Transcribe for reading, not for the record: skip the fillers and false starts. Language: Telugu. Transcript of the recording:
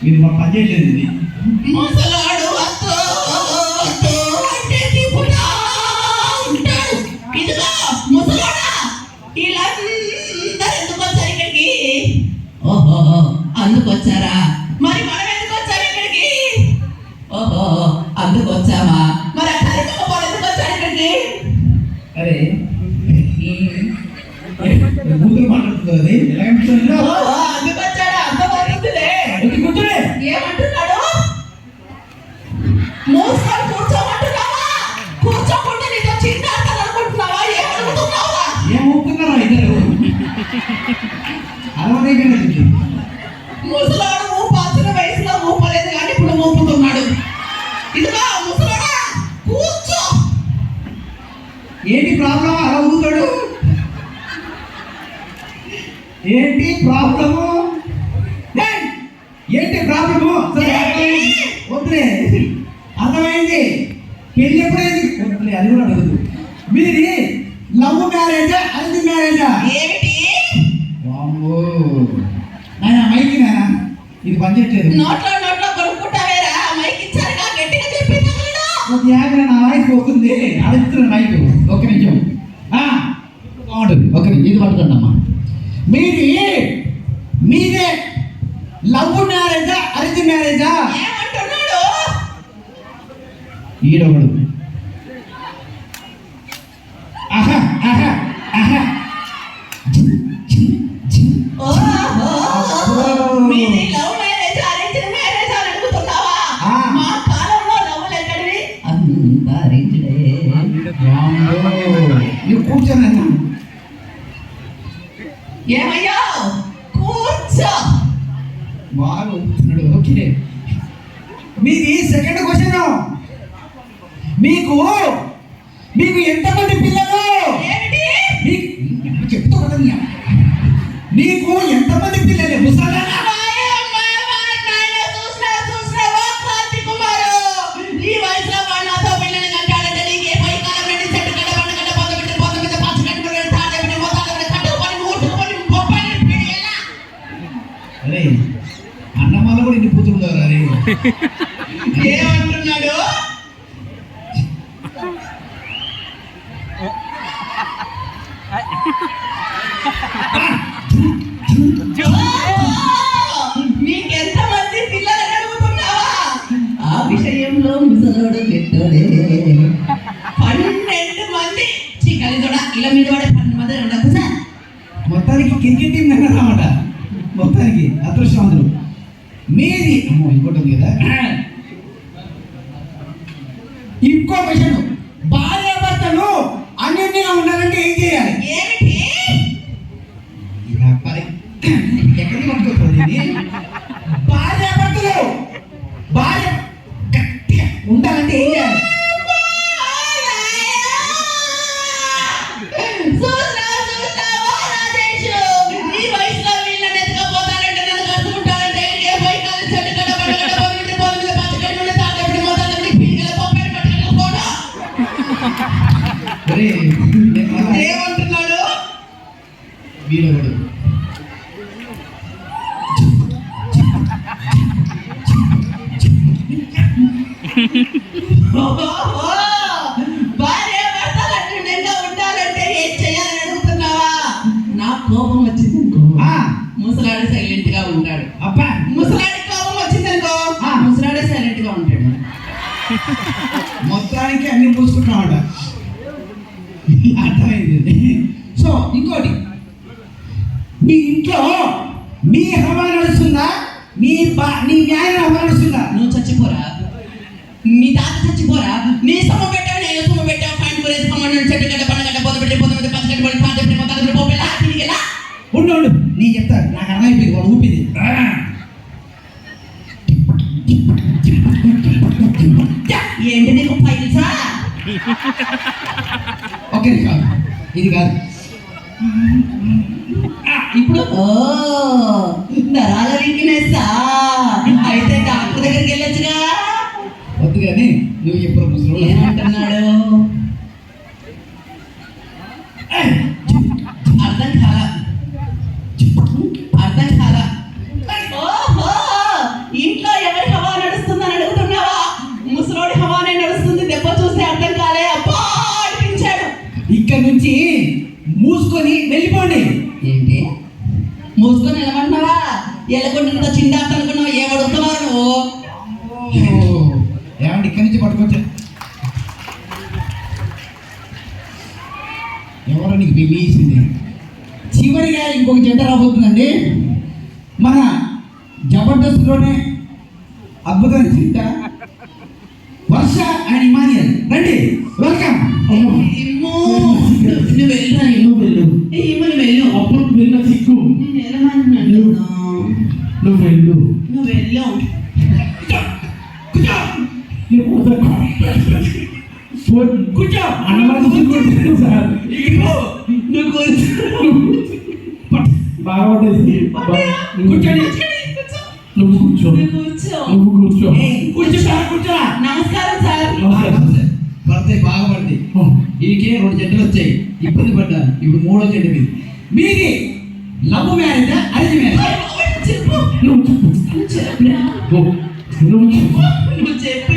ఇది మా పని చేయలేదు. ముసలాడు అంటే తిప్పుతా ఉంటాడు. ఇదిగో ముసలాడా, వీళ్ళందరూ ఎందుకు వచ్చారు ఇక్కడికి? ఓహో, అందుకు వచ్చారా? మరి మనం ఎందుకు వచ్చాము ఇక్కడికి? ఓహో, అందుకు వచ్చామా? మరి ఆ కార్యక్రమం ఎందుకు వచ్చారు ఇక్కడికి? అరే కూతురు మాట్లాడుతుంది. అందుకు వచ్చాడా? అర్థమవుతుందిలే. ఏమంటున్నాడు? మూసుకొని కూర్చోమంటున్నావా? కూర్చోకుండా నీతో చింతాడతాను అనుకుంటున్నావా? ఏమనుకుంటున్నావా? ఏమవుతున్నారా ఇద్దరు? అలవాటు ముసలాడు ఊపాల్సిన వయసులో ఊపలేదు కానీ ఇప్పుడు ఊపుతున్నాడు. ఇదిగో ముసలాడా, కూర్చో. ఏంటి ప్రాబ్లం? అలా ఊతాడు. ఏంటి ప్రాబ్లము? ఏంటి ప్రాబ్లము? వద్దులే, అర్థమైంది. పెళ్ళి ఎప్పుడైంది? వద్దులే, అది కూడా అడగదు. మీది లవ్ మ్యారేజా అరేంజ్ మ్యారేజా? ఏమిటి? నాయన మైకి నాయన, ఇది పనిచేయట్లేదు. నోట్లో కొనుక్కుంటావేరా? మైక్ ఇచ్చారుగా, గట్టిగా చెప్పింది. నా వాయిస్ పోతుంది. అడుగుతున్న మైక్. ఒక నిమిషం బాగుంటుంది. ఒక నిమిషం, ఇది పట్టుకోండి అమ్మా. మీదే లవ్ మ్యారేజా అరేంజ్ మ్యారేజా? ఏమంటున్నాడు? ఈడొకడు మీది లవ్ మ్యారేజ్ అరేంజ్ మ్యారేజ్ అని అడుగుతున్నావా? మా కాలంలో లవ్లు ఎక్కడివి? అంతా అరేంజ్డే. నువ్వు కూర్చోనన్నా. ఏమయ్యా, కూర్చో. బాగా ఊపుతున్నాడు. ఓకే, మీది సెకండ్ క్వశ్చన్. మీకు ఎంతమంది పిల్లలు? చెప్తా కదా, నీకు ఎంతమంది పిల్లలు? ముసలా అన్నమాల కూడా ఇన్ని కూతురుంటారు. అరే ఏమంటున్నాడు? నీకెంతమంది పిల్లలు అడుగుతున్నావా? ఆ విషయంలో ముసలోడు పెట్టోడే. 12 మంది. కలిదోడా ఇలా మీద పడే 12 మంది ఉండకు సార్. మొత్తానికి క్రికెట్ టీం అన్నమాట. మొత్తానికి అదృష్టవంతులు. మీది ఇంకోటి ఉంది కదా. ఇంకో క్వశ్చన్, భార్య భర్తలు అన్యోన్యంగా ఉండాలంటే ఏం చేయాలి? ఏమిటి? ఎక్కడికి పట్టుకోతుంది? భార్య గట్టిగా ఉండాలంటే ఏం చేయాలి? ఏమంటున్నాడు? వీడొకడు భార్య భర్తలు అన్యోన్యంగా ఉండాలంటే ఏం చేయాలని అడుగుతున్నావా? నా కోపం వచ్చిందనుకో, ముసలాడు సైలెంట్ గా ఉంటాడు. అబ్బా, ముసలాడి కోపం వచ్చిందనుకో, ముసలాడే సైలెంట్ గా ఉంటాడు. మొత్తానికి అన్ని పూసుకుంటామట. అర్థమైంది. సో ఇంకోటి, మీ ఇంట్లో మీ హవా నడుస్తుందా? నీ న్యాయం హవా నడుస్తుందా? నువ్వు చచ్చిపోరా, మీ తాత చచ్చిపోరా, నీ సొమ్ము పెట్టావు, నేను సొమ్ము పెట్టావు, పాయింట్ కొరేసి కమ్మని చెట్టు గడ్డ పండగడ్డ పొద్దు పెట్టి పచ్చగడ్డ పడి పాత పెట్టి మొత్తం పోపెలా తిరిగేలా ఉండు. నీ చెప్తారు, నాకు అర్థమైపోయింది. వాడు ఊపింది. ఏంటి నీకు పైసా? ఓకే, కాదు ఇది కాదు. ఇప్పుడు నరాల వీక్నెస్సా? అయితే డాక్టర్ దగ్గరికి వెళ్ళొచ్చుగా. వద్దు కానీ నువ్వు ఎప్పుడు ముసలి ఏమంటున్నాడు? అర్థం కాల. ఓ మూసుకొని వెళ్ళిపోండి. ఏంటి మూసుకొని నిలబడినావా? ఎలగొండ చిండాట అనుకున్నావు. ఏమడుగుతున్నావు నువ్వు? ఏమండి ఇక్కడి నుంచి పట్టుకొచ్చా ఎవరో నీకు పెళ్ళేసింది. చివరిగా ఇంకొక జంట రాబోతుందండి. మన జబర్దస్త్లోనే అద్భుతమైన జంట వర్ష అండ్ ఇమానియల్. రండి, వెల్కమ్. ఏమో, నువ్వు వెళ్ళరా, ఏమో వెళ్ళు. ఏమని వెళ్ళు? అప్పుడు వెళ్ళ సిగ్గు. నేను వెళ్ళమన్నాను. నువ్వు వెళ్ళు. నువ్వు వెళ్ళు. కూర్చో అన్నమాట సార్. నువ్వు కూర్చో. బాగా పట్టేసి కూర్చోండి. నువ్వు కూర్చో. నువ్వు కూర్చో. నువ్వు కూర్చో. కూర్చో సార్, కూర్చో. నమస్కారం సార్. పడతాయి, బాగా పడతాయి. వీడికే 2 జంటలు వచ్చాయి, ఇబ్బంది పడ్డా. ఇప్పుడు 3వ జంట మీది లవ్ మ్యారేజా అరేంజ్ మ్యారేజ్? చెప్పు. నువ్వు చెప్పు. నువ్వు చెప్పురా. నువ్వు చెప్పు. నువ్వు చెప్పు.